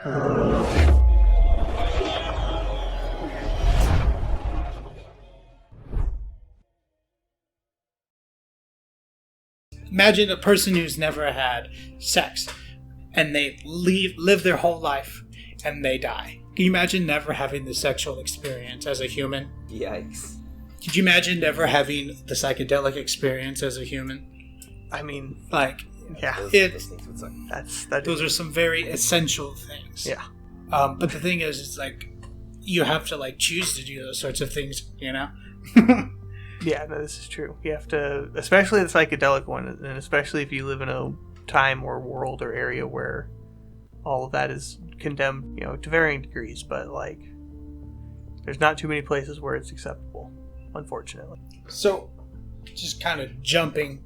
Imagine a person who's never had sex, and they live their whole life, and they die. Can you imagine never having the sexual experience as a human? Yikes. Could you imagine never having the psychedelic experience as a human? I mean, Like, yeah, those are some very essential things. Yeah. But the thing is, it's like, you have to, like, choose to do those sorts of things, you know? Yeah, no, this is true. You have to, especially the psychedelic one, and especially if you live in a time or world or area where all of that is condemned, to varying degrees, but, like, there's not too many places where it's acceptable, unfortunately. So, just kind of jumping,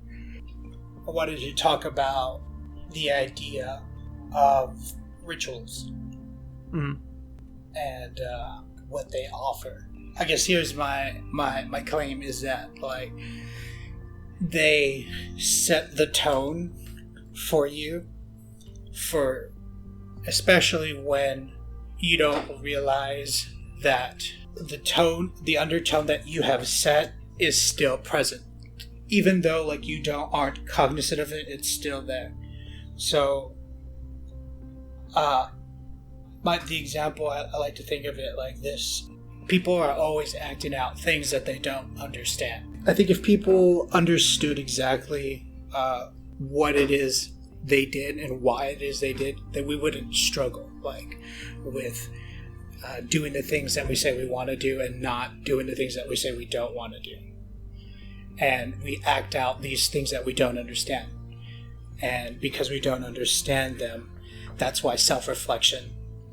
I wanted to talk about the idea of rituals and what they offer. I guess here's my claim is that, like, they set the tone for you, for especially when you don't realize that the undertone that you have set is still present. Even though, like, you aren't cognizant of it, it's still there. So, the example, I like to think of it like this. People are always acting out things that they don't understand. I think if people understood exactly what it is they did and why it is they did, then we wouldn't struggle, like, with doing the things that we say we want to do and not doing the things that we say we don't want to do. And we act out these things that we don't understand. And because we don't understand them, that's why self-reflection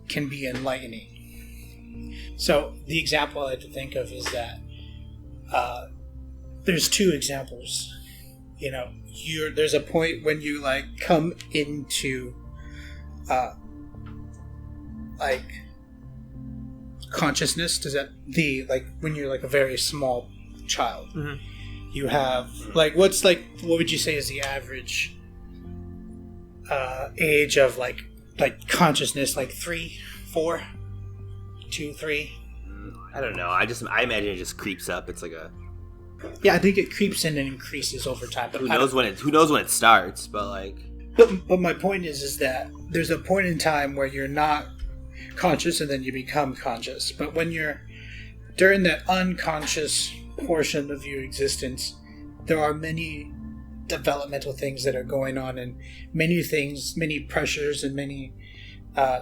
can be enlightening. So the example I like to think of is that there's two examples. There's a point when you, like, come into like consciousness. When you're, like, a very small child. Mm-hmm. You have, like, what would you say is the average age of, like consciousness? Like 3, 4, 2, 3? I don't know. I imagine it just creeps up. It's like a... Yeah, I think it creeps in and increases over time. But who knows when it starts, but, like... But my point is that there's a point in time where you're not conscious and then you become conscious. But when you're during that unconscious portion of your existence, there are many developmental things that are going on, and many pressures and many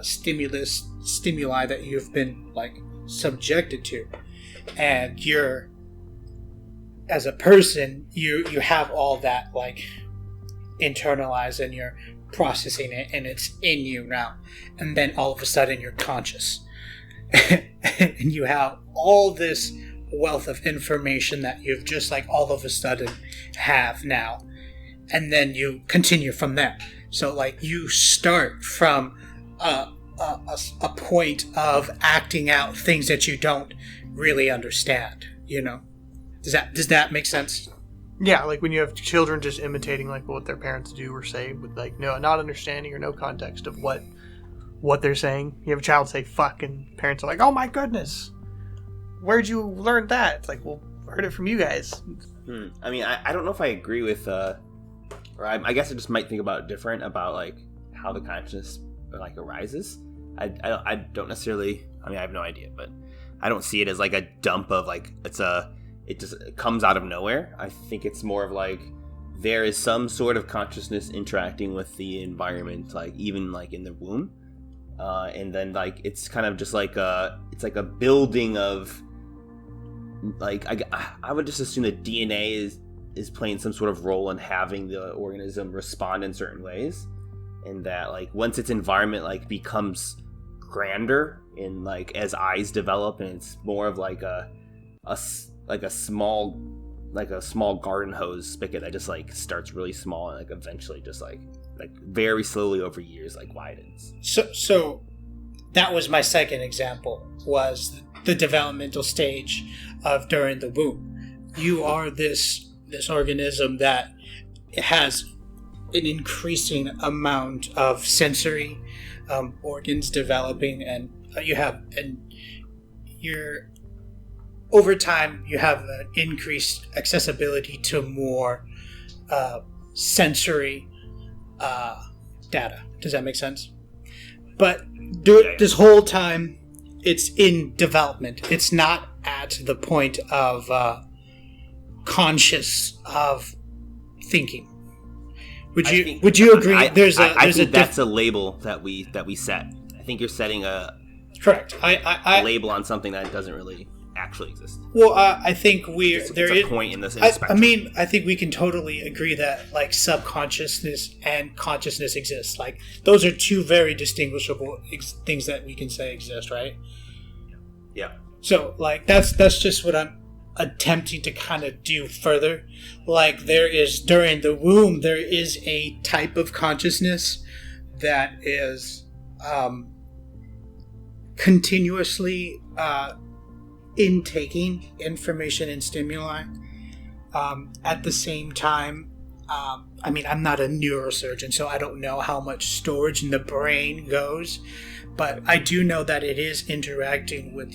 stimuli that you've been, like, subjected to, and you're, as a person, you have all that, like, internalized, and you're processing it, and it's in you now, and then all of a sudden you're conscious and you have all this wealth of information that you've just, like, all of a sudden have now, and then you continue from there. So, like, you start from a point of acting out things that you don't really understand. Does that make sense? Yeah, like when you have children just imitating, like, what their parents do or say with, like, not understanding or no context of what they're saying. You have a child say "fuck" and parents are like, "Oh my goodness, where'd you learn that?" It's like, well, I heard it from you guys. I mean, I don't know if I agree with, or I guess I just might think about it different, about, like, how the consciousness, like, arises. I don't necessarily, I mean, I have no idea, but I don't see it as, like, a dump of, like, it just comes out of nowhere. I think it's more of, like, there is some sort of consciousness interacting with the environment, like, even, like, in the womb. And then, like, it's kind of just like it's like a building of, like, I would just assume that DNA is playing some sort of role in having the organism respond in certain ways, and that, like, once its environment, like, becomes grander and, like, as eyes develop, and it's more of like a small garden hose spigot that just, like, starts really small and, like, eventually just like very slowly over years, like, widens. So that was my second example, was the developmental stage of during the womb. You are this organism that has an increasing amount of sensory organs developing, and you're over time you have an increased accessibility to more sensory data. Does that make sense? But this whole time, it's in development. It's not at the point of conscious of thinking. Would you agree? I think that's a label that we set. I think you're setting a correct. A label on something that doesn't really actually exist. Well, I think it's a point in this spectrum. I mean, I think we can totally agree that like subconsciousness and consciousness exist. Like those are two very distinguishable things that we can say exist, right? Yeah. So like that's just what I'm attempting to kind of do further. Like there is during the womb, there is a type of consciousness that is continuously intaking information and stimuli. At the same time, I mean, I'm not a neurosurgeon, so I don't know how much storage in the brain goes, but I do know that it is interacting with,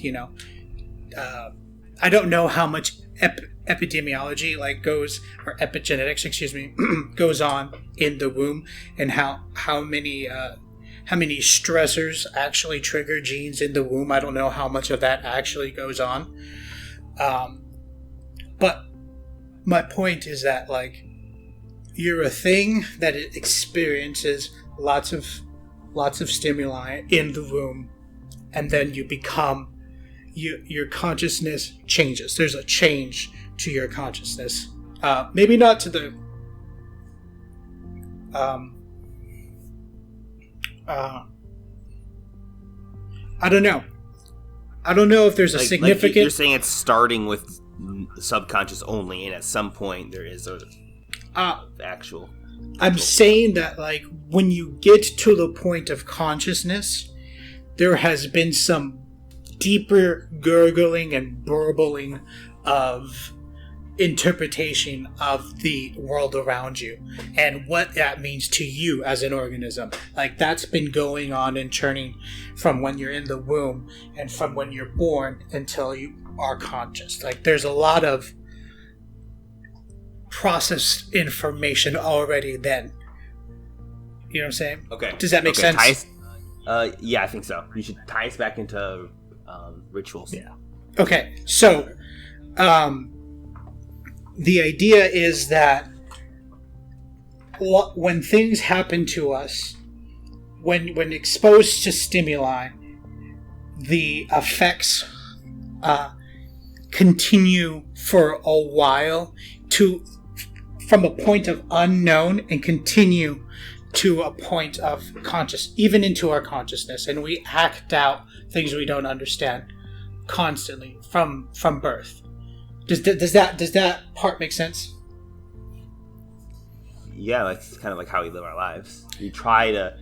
I don't know how much epidemiology like goes, or epigenetics, excuse me, goes on in the womb, and how many stressors actually trigger genes in the womb. I don't know how much of that actually goes on. But my point is that like you're a thing that it experiences lots of stimuli in the womb, and then you become your consciousness changes. There's a change to your consciousness. Maybe not to the I don't know. I don't know if there's a significant. You're saying it's starting with subconscious only, and at some point there is a actual. I'm saying that like when you get to the point of consciousness, there has been some deeper gurgling and burbling of interpretation of the world around you and what that means to you as an organism. Like that's been going on and churning from when you're in the womb and from when you're born until you are conscious. Like there's a lot of processed information already then. You know what I'm saying? Okay. Does that make sense? Yeah, I think so. You should tie us back into rituals. Yeah. Okay. So, the idea is that when things happen to us, when exposed to stimuli, the effects continue for a while from a point of unknown and continue to a point of conscious, even into our consciousness, and we act out things we don't understand constantly from birth. Does that part make sense? Yeah, that's kind of like how we live our lives. We try to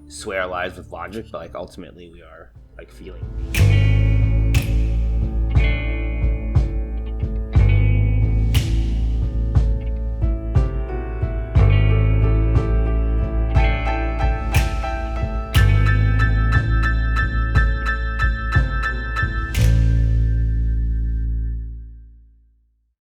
sway our lives with logic, but like ultimately we are like feeling.